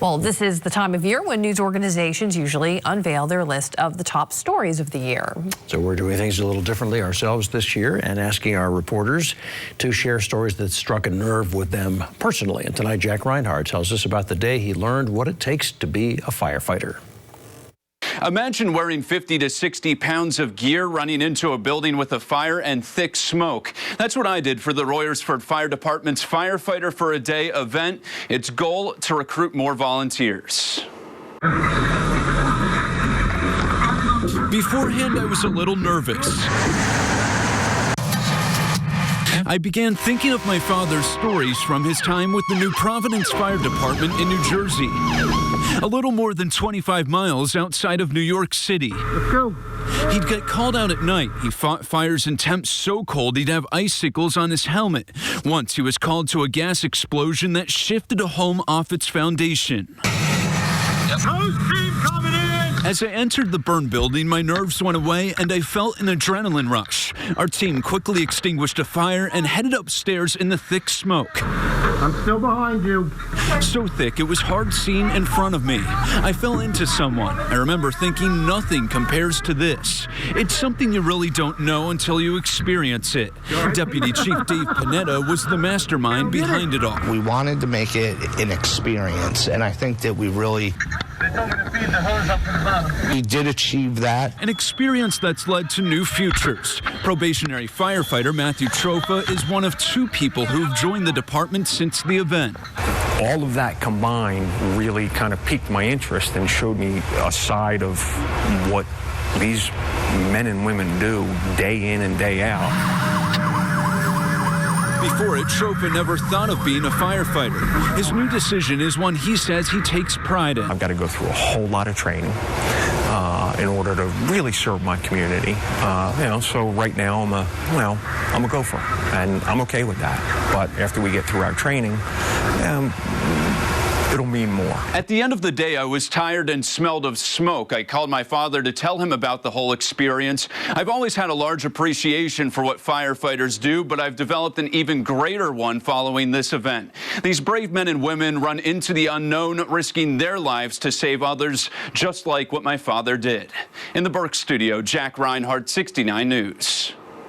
Well, this is the time of year when news organizations usually unveil their list of the top stories of the year. So we're doing things a little differently ourselves this year and asking our reporters to share stories that struck a nerve with them personally. And tonight, Jack Reinhard tells us about the day he learned what it takes to be a firefighter. Imagine wearing 50 to 60 pounds of gear running into a building with a fire and thick smoke. That's what I did for the Royersford Fire Department's Firefighter for a Day event. Its goal to recruit more volunteers. Beforehand, I was a little nervous. I began thinking of my father's stories from his time with the new Providence Fire Department in New Jersey. A little more than 25 miles outside of New York City. Let's go. He'd get called out at night. He fought fires in temps so cold he'd have icicles on his helmet. Once he was called to a gas explosion that shifted a home off its foundation. Hose team coming in! As I entered the burned building, my nerves went away and I felt an adrenaline rush. Our team quickly extinguished a fire and headed upstairs in the thick smoke. I'm still behind you. So thick, it was hard seeing in front of me. I fell into someone. I remember thinking nothing compares to this. It's something you really don't know until you experience it. Deputy Chief Dave Panetta was the mastermind behind it all. We wanted to make it an experience, and I think that we really did achieve that. An experience that's led to new futures. Probationary firefighter Matthew Trofa is one of two people who've joined the department since the event. All of that combined really kind of piqued my interest and showed me a side of what these men and women do day in and day out. Before it, Trofa never thought of being a firefighter. His new decision is one he says he takes pride in. I've got to go through a whole lot of training in order to really serve my community. So right now I'm a gopher, and I'm okay with that. But after we get through our training, it'll mean more. At the end of the day, I was tired and smelled of smoke. I called my father to tell him about the whole experience. I've always had a large appreciation for what firefighters do, but I've developed an even greater one following this event. These brave men and women run into the unknown, risking their lives to save others, just like what my father did. In the Burke studio, Jack Reinhard, 69 News.